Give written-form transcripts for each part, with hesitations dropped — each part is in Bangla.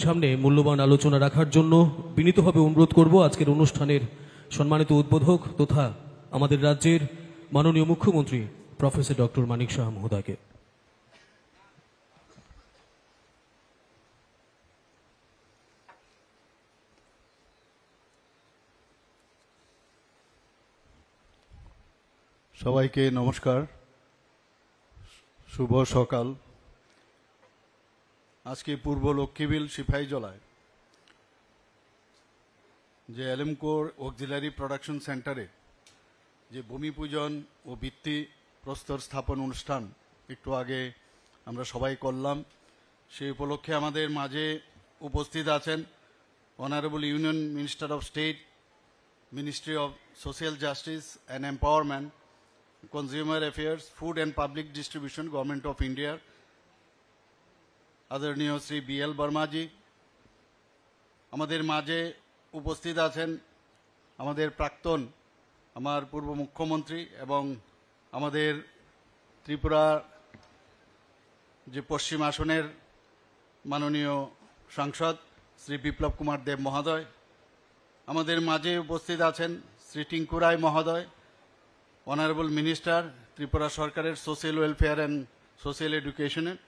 সামনে মূল্যবান আলোচনা রাখার জন্য বিনীতভাবে অনুরোধ করব আজকের অনুষ্ঠানের সম্মানিত উদ্বোধক তথা আমাদের রাজ্যের মাননীয় মুখ্যমন্ত্রী প্রফেসর ডক্টর মানিক সাহা মহোদয়কে। সবাইকে নমস্কার, শুভ সকাল। আজকে পূর্ব লক্ষ্মীবিল সিপাহীজলায় যে এলএমকোর অক্সিলারি প্রোডাকশন সেন্টারে যে ভূমি পূজন ও ভিত্তি প্রস্তর স্থাপন অনুষ্ঠান একটু আগে আমরা সবাই করলাম, সেই উপলক্ষে আমাদের মাঝে উপস্থিত আছেন honourable union minister of state, ministry of social justice and empowerment, consumer affairs, food and public distribution, government of India, আদরণীয় শ্রী BL বর্মাজি। আমাদের মাঝে উপস্থিত আছেন আমাদের প্রাক্তন, আমার পূর্ব মুখ্যমন্ত্রী এবং আমাদের ত্রিপুরা যে পশ্চিম আসনের মাননীয় সাংসদ শ্রী বিপ্লব কুমার দেব মহোদয়। আমাদের মাঝে উপস্থিত আছেন শ্রী টিঙ্কু রায় মহোদয়, অনারেবল মিনিস্টার ত্রিপুরা সরকারের সোশ্যাল ওয়েলফেয়ার অ্যান্ড সোশ্যাল এডুকেশনের।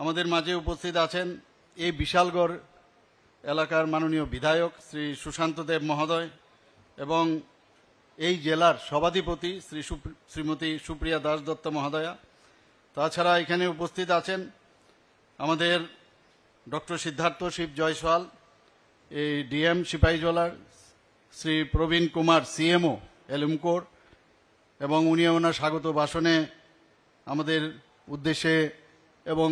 আমাদের মাঝে উপস্থিত আছেন এই বিশালগড় এলাকার মাননীয় বিধায়ক শ্রী সুশান্ত দেব মহোদয় এবং এই জেলার সভাধিপতি শ্রীমতী সুপ্রিয়া দাস দত্ত মহোদয়া। তাছাড়া এখানে উপস্থিত আছেন আমাদের ডক্টর সিদ্ধার্থ শিব জয়সওয়াল, এই DM সিপাহীজলার, শ্রী প্রবীণ কুমার CMO এলএমকোর, এবং উনি ওনার স্বাগত ভাষণে আমাদের উদ্দেশ্যে এবং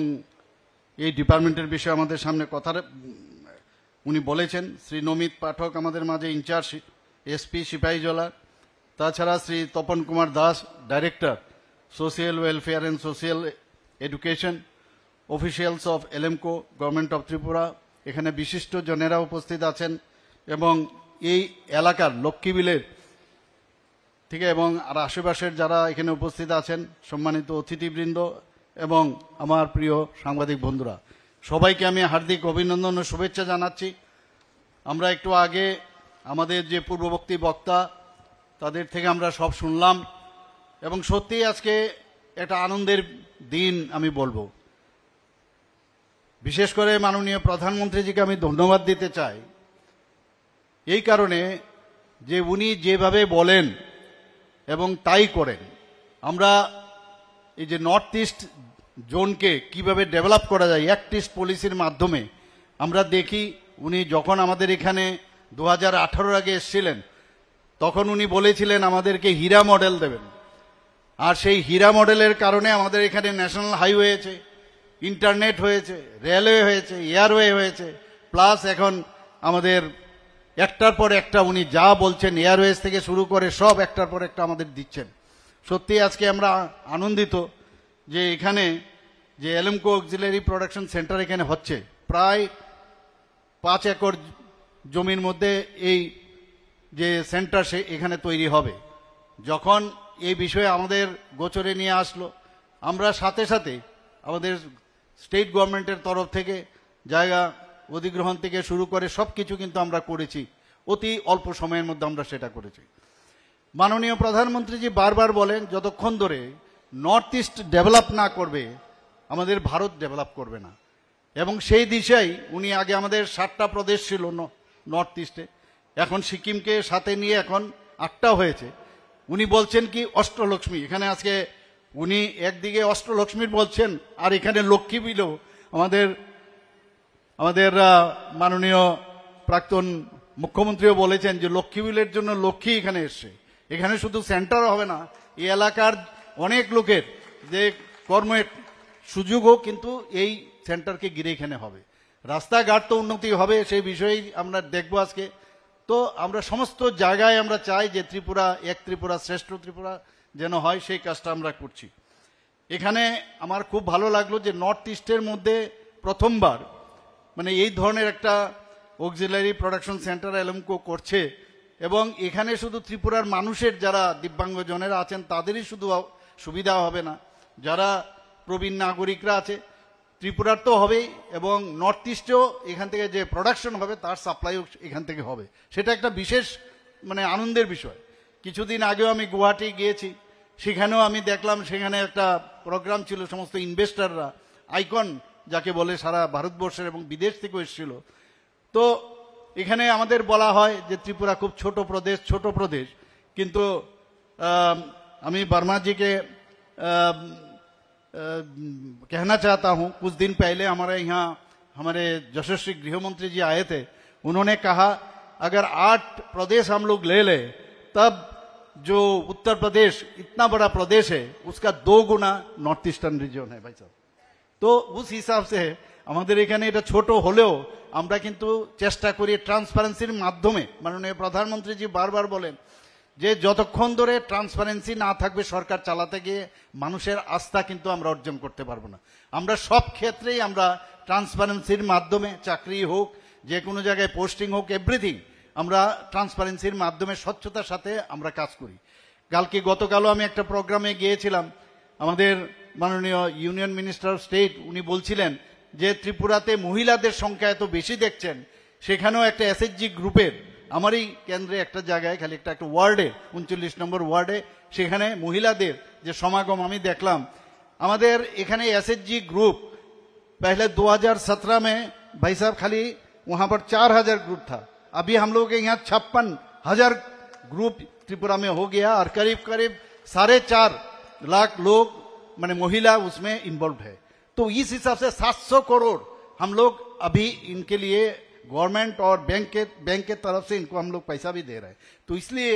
এই ডিপার্টমেন্টের বিষয়ে আমাদের সামনে কথা উনি বলেছেন। শ্রী নমিত পাঠক আমাদের মাঝে ইনচার্জ SP সিপাহীজলা। তাছাড়া Shri Tapan Kumar Das, director social welfare and social education, officials of এলএমকো, গভর্নমেন্ট অফ ত্রিপুরা। এখানে বিশিষ্ট জনেরা উপস্থিত আছেন এবং এই এলাকার লক্ষ্মীবিলের থেকে এবং আর আশেপাশের যারা এখানে উপস্থিত আছেন, সম্মানিত অতিথিবৃন্দ এবং আমার প্রিয় সাংবাদিক বন্ধুরা, সবাইকে আমি হার্দিক অভিনন্দন ও শুভেচ্ছা জানাচ্ছি। আমরা একটু আগে আমাদের যে পূর্ববর্তী বক্তা তাদের থেকে আমরা সব শুনলাম এবং সত্যিই আজকে একটা আনন্দের দিন আমি বলবো। বিশেষ করে মাননীয় প্রধানমন্ত্রীজিকে আমি ধন্যবাদ দিতে চাই এই কারণে যে উনি যেভাবে বলেন এবং তাই করেন। আমরা এই যে নর্থ ইস্ট জোনকে কিভাবে ডেভেলপ করা যায় অ্যাক্ট ইস্ট পলিসির মাধ্যমে আমরা দেখি। উনি যখন আমাদের এখানে 2018 আগে এসেছিলেন তখন উনি বলেছিলেন আমাদেরকে হীরা মডেল দেবেন, আর সেই হীরা মডেলের কারণে আমাদের এখানে ন্যাশনাল হাইওয়ে হয়েছে, ইন্টারনেট হয়েছে, রেলওয়ে হয়েছে, এয়ারওয়ে হয়েছে, প্লাস এখন আমাদের একটার পর একটা উনি যা বলছেন এয়ারওয়েজ থেকে শুরু করে সব একটার পর একটা আমাদের দিচ্ছেন। সত্যি আজকে আমরা আনন্দিত যে এখানে যে এলএমকো অক্সিলারি প্রোডাকশন সেন্টার এখানে হচ্ছে, প্রায় 5 একর জমির মধ্যে এই যে সেন্টার সে এখানে তৈরি হবে। যখন এই বিষয়ে আমাদের গোচরে নিয়ে আসলো, আমরা সাথে সাথে আমাদের স্টেট গভর্নমেন্টের তরফ থেকে জায়গা অধিগ্রহণ থেকে শুরু করে সব কিছু কিন্তু আমরা করেছি, অতি অল্প সময়ের মধ্যে আমরা সেটা করেছি। মাননীয় প্রধানমন্ত্রীজি বারবার বলেন যতক্ষণ ধরে নর্থ ইস্ট ডেভেলপ না করবে আমাদের ভারত ডেভেলপ করবে না, এবং সেই দিশায় উনি আগে আমাদের 7টা প্রদেশ ছিল নর্থ ইস্টে, এখন সিকিমকে সাথে নিয়ে এখন 8টা হয়েছে। উনি বলছেন কি অষ্টলক্ষ্মী, এখানে আজকে উনি একদিকে অষ্টলক্ষ্মীর বলছেন আর এখানে লক্ষ্মী বিলও আমাদের মাননীয় প্রাক্তন মুখ্যমন্ত্রীও বলেছেন যে লক্ষ্মী বিলের জন্য লক্ষ্মী এখানে এসছে। এখানে শুধু সেন্টার হবে না, এই এলাকার অনেক লোকের যে কর্মের সুযোগও কিন্তু এই সেন্টারকে ঘিরে এখানে হবে। রাস্তাঘাট তো উন্নতি হবে, সেই বিষয়েই আমরা দেখব আজকে। তো আমরা সমস্ত জায়গায় আমরা চাই যে ত্রিপুরা, এক ত্রিপুরা শ্রেষ্ঠ ত্রিপুরা যেন হয়, সেই কাজটা আমরা করছি। এখানে আমার খুব ভালো লাগলো যে নর্থ ইস্টের মধ্যে প্রথমবার মানে এই ধরনের একটা অক্সিলারি প্রোডাকশন সেন্টার এলএমকো করছে, এবং এখানে শুধু ত্রিপুরার মানুষের যারা দিব্যাঙ্গজনেরা আছেন তাদেরই শুধু সুবিধা হবে না, যারা প্রবীণ নাগরিকরা আছে ত্রিপুরার তো হবেই, এবং নর্থ ইস্টেও এখান থেকে যে প্রোডাকশন হবে তার সাপ্লাইও এখান থেকে হবে। সেটা একটা বিশেষ মানে আনন্দের বিষয়। কিছুদিন আগেও আমি গুয়াহাটি গিয়েছি, সেখানেও আমি দেখলাম সেখানে একটা প্রোগ্রাম ছিল, সমস্ত ইনভেস্টররা, আইকন যাকে বলে সারা ভারতবর্ষের এবং বিদেশ থেকেও এসেছিল। তো এখানে আমাদের বলা হয় যে ত্রিপুরা খুব ছোট প্রদেশ, কিন্তু আমি वर्मा जी के कहना चाहता हूं, कुछ दिन पहले हमारे यहाँ हमारे यशस्वी गृह मंत्री जी आए थे। उन्होंने कहा अगर 8 प्रदेश हम लोग ले ले तब जो उत्तर प्रदेश इतना बड़ा प्रदेश है उसका 2 गुना नॉर्थ ईस्टार्न रीजन है भाई साहब। तो उस हिसाब से আমাদের এখানে এটা ছোট হলেও আমরা কিন্তু চেষ্টা করি ট্রান্সপারেন্সির মাধ্যমে। মাননীয় প্রধানমন্ত্রীজি বারবার বলেন যে যতক্ষণ ধরে ট্রান্সপারেন্সি না থাকবে সরকার চালাতে গিয়ে মানুষের আস্থা কিন্তু আমরা অর্জন করতে পারবো না। আমরা সব ক্ষেত্রেই আমরা ট্রান্সপারেন্সির মাধ্যমে, চাকরি হোক, যে কোনো জায়গায় পোস্টিং হোক, এভরিথিং আমরা ট্রান্সপারেন্সির মাধ্যমে স্বচ্ছতার সাথে আমরা কাজ করি। গতকালও আমি একটা প্রোগ্রামে গিয়েছিলাম, আমাদের মাননীয় ইউনিয়ন মিনিস্টার অফ স্টেট উনি বলছিলেন যে ত্রিপুরাতে মহিলাদের সংখ্যা এত বেশি দেখছেন, সেখানেও একটা এসএইচজি গ্রুপের আমারই কেন্দ্রে একটা জায়গায় খালি একটা ওয়ার্ডে 39 নম্বর ওয়ার্ডে সেখানে মহিলাদের যে সমাগম আমি দেখলাম। আমাদের এখানে एसएचजी ग्रुप पहले 2017 में भाई साहब खाली वहां पर 4000 ग्रुप था, अभी हम लोग के यहाँ 56,000 ग्रुप त्रिपुरा में हो गया और करीब करीब 4.5 लाख लोग माने महिला उसमें इन्वॉल्व है। तो इस हिसाब से 700 करोड़ हम लोग अभी इनके लिए गवर्नमेंट और बैंक के तरफ से इनको हम लोग पैसा भी दे रहे हैं। तो इसलिए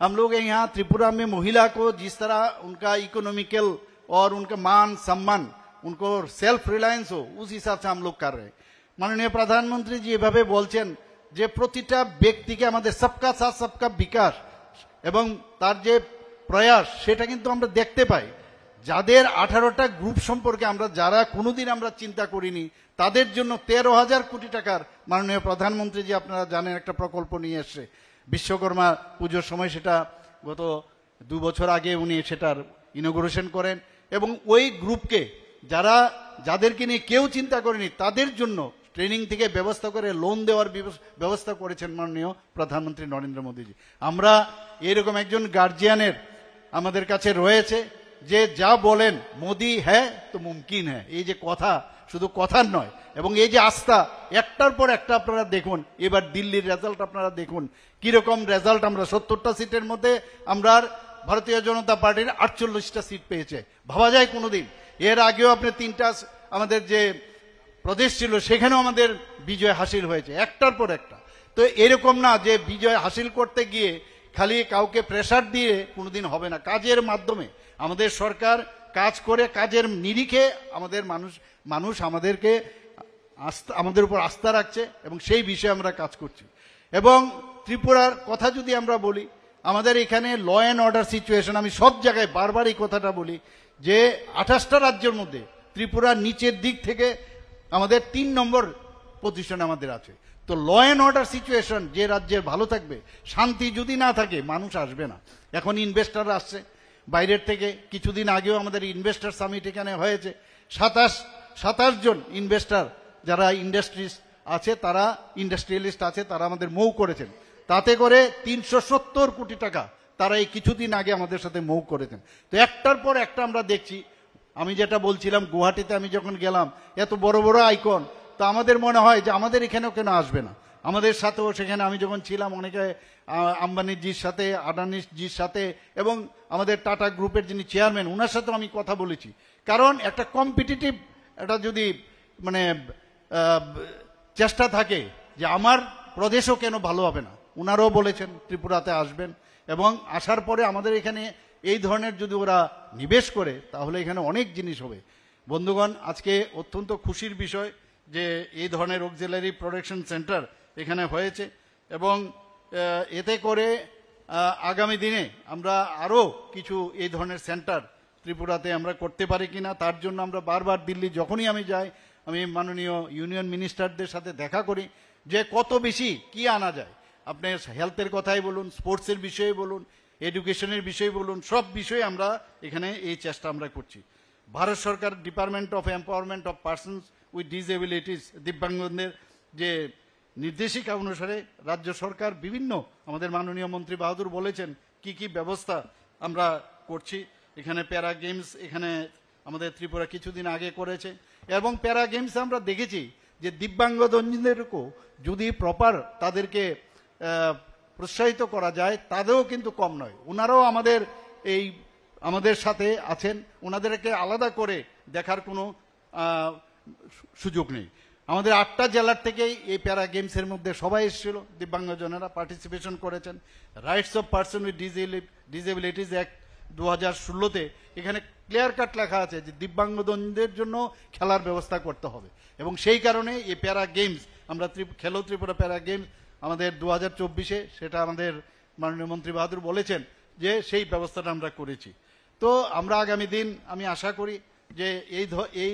हम लोग यहाँ त्रिपुरा में महिला को जिस तरह उनका इकोनॉमिकल और उनका मान सम्मान, उनको सेल्फ रिलायंस हो, उस हिसाब से हम लोग कर रहे हैं। माननीय प्रधानमंत्री जी এভাবে বলছেন যে প্রতিটা ব্যক্তিকে আমাদের सबका साथ सबका विकास এবং তার যে প্রয়াস সেটা কিন্তু আমরা দেখতে পাই। যাদের 18টা গ্রুপ সম্পর্কে আমরা যারা কোনোদিন আমরা চিন্তা করিনি তাদের জন্য 13,000 কোটি টাকার মাননীয় প্রধানমন্ত্রী জি আপনারা জানেন একটা প্রকল্প নিয়ে এসেছে। বিশ্বকর্মা পুজোর সময় সেটা গত 2 বছর আগে উনি সেটার ইনঅগুরেশন করেন, এবং ওই গ্রুপকে যাদেরকে নিয়ে কেউ চিন্তা করেনি তাদের জন্য ট্রেনিং থেকে ব্যবস্থা করে লোন দেওয়ার ব্যবস্থা করেছেন মাননীয় প্রধানমন্ত্রী নরেন্দ্র মোদীজি। আমরা এরকম একজন গার্জিয়ানের আমাদের কাছে রয়েছে যে যা বলেন মোদি হ্যাঁ তো মুমকিন হ্যাঁ, এই যে কথা শুধু কথার নয়, এবং এই যে আস্থা একটার পর একটা আপনারা দেখুন। এবার দিল্লির রেজাল্ট আপনারা দেখুন কিরকম রেজাল্ট। আমরা 70টা সিটের মধ্যে আমরা ভারতীয় জনতা পার্টির 48টা সিট পেয়েছে, ভাবা যায় কোনোদিন? এর আগেও আপনি 3টা আমাদের যে প্রদেশ ছিল সেখানেও আমাদের বিজয় হাসিল হয়েছে একটার পর একটা। তো এরকম না যে বিজয় হাসিল করতে গিয়ে খালি কাউকে প্রেসার দিয়ে কোনোদিন হবে না। কাজের মাধ্যমে আমাদের সরকার কাজ করে, কাজের নিরিখে আমাদের মানুষ আমাদেরকে আমাদের উপর আস্থা রাখছে এবং সেই বিষয়ে আমরা কাজ করছি। এবং ত্রিপুরার কথা যদি আমরা বলি, আমাদের এখানে ল অ্যান্ড অর্ডার সিচুয়েশন, আমি সব জায়গায় বারবার এই কথাটা বলি যে 28টা রাজ্যের মধ্যে ত্রিপুরা নিচের দিক থেকে আমাদের 3 নম্বর পজিশনে আমাদের আছে। তো ল অ্যান্ড অর্ডার সিচুয়েশন যে রাজ্যের ভালো থাকবে, শান্তি যদি না থাকে মানুষ আসবে না। এখন ইনভেস্টাররা আসছে বাইরের থেকে, কিছুদিন আগেও আমাদের ইনভেস্টার সামিট এখানে হয়েছে। 27 জন ইনভেস্টার যারা ইন্ডাস্ট্রিয়ালিস্ট আছে তারা আমাদের মৌ করেছেন, তাতে করে 370 কোটি টাকা তারা এই কিছুদিন আগে আমাদের সাথে মৌ করেছেন। তো একটার পর একটা আমরা দেখছি। আমি যেটা বলছিলাম, গুয়াহাটিতে আমি যখন গেলাম এত বড় বড় আইকন, তো আমাদের মনে হয় যে আমাদের এখানেও কেন আসবে না। আমাদের সাথেও সেখানে আমি যখন ছিলাম অনেকে আম্বানিজির সাথে, আদানিজির সাথে, এবং আমাদের টাটা গ্রুপের যিনি চেয়ারম্যান ওনার সাথেও আমি কথা বলেছি। কারণ একটা কম্পিটিটিভ একটা যদি মানে চেষ্টা থাকে যে আমার প্রদেশও কেন ভালো হবে না, ওনারাও বলেছেন ত্রিপুরাতে আসবেন, এবং আসার পরে আমাদের এখানে এই ধরনের যদি ওরা নিবেশ করে তাহলে এখানে অনেক জিনিস হবে। বন্ধুগণ, আজকে অত্যন্ত খুশির বিষয় যে এই ধরনের অক্সিলারি প্রোডাকশন সেন্টার এখানে হয়েছে, এবং এতে করে আগামী দিনে আমরা আরও কিছু এই ধরনের সেন্টার ত্রিপুরাতে আমরা করতে পারি কিনা, তার জন্য আমরা বারবার দিল্লি যখনই আমি যাই আমি মাননীয় ইউনিয়ন মিনিস্টারদের সাথে দেখা করি যে কত বেশি কি আনা যায়। আপনি হেলথের কথাই বলুন, স্পোর্টসের বিষয়ে বলুন, এডুকেশনের বিষয়ে বলুন, সব বিষয়ে আমরা এখানে এই চেষ্টা আমরা করছি। ভারত সরকার department of empowerment of persons with disabilities দিব্যাঙ্গদের যে নির্দেশিকা অনুসারে রাজ্য সরকার বিভিন্ন আমাদের মাননীয় মন্ত্রী বাহাদুর বলেছেন কি কি ব্যবস্থা আমরা করছি। এখানে প্যারা গেমস এখানে আমাদের ত্রিপুরা কিছুদিন আগে করেছে এবং প্যারা গেমস আমরা দেখেছি যে দিব্যাঙ্গদেরকেও যদি প্রপার তাদেরকে প্রোৎসাহিত করা যায় তাদেরও কিন্তু কম নয়। ওনারাও আমাদের সাথে আছেন, ওনাদেরকে আলাদা করে দেখার কোনো সুযোগ নেই। আমাদের 8টা জেলার থেকেই এই প্যারা গেমসের মধ্যে সবাই এসেছিল, দিব্যাঙ্গজনেরা পার্টিসিপেশন করেছেন। Rights of person with disabilities act 2016-তে এখানে ক্লিয়ার কাট লেখা আছে যে দিব্যাঙ্গজনদের জন্য খেলার ব্যবস্থা করতে হবে এবং সেই কারণে এই প্যারা গেমস আমরা খেলো ত্রিপুরা প্যারা গেমস আমাদের 2024-এ সেটা আমাদের মাননীয় মন্ত্রী বাহাদুর বলেছেন যে সেই ব্যবস্থাটা আমরা করেছি। তো আমরা আগামী দিন আমি আশা করি যে এই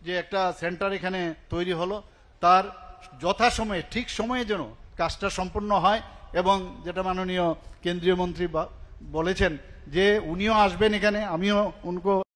যে একটা সেন্টার এখানে তৈরি হলো তার যথাসময়ে ঠিক সময়ে যেন কাজটা সম্পন্ন হয় এবং যেটা মাননীয় কেন্দ্রীয় মন্ত্রী বলেছেন যে উনিও আসবেন এখানে, আমিও উনকো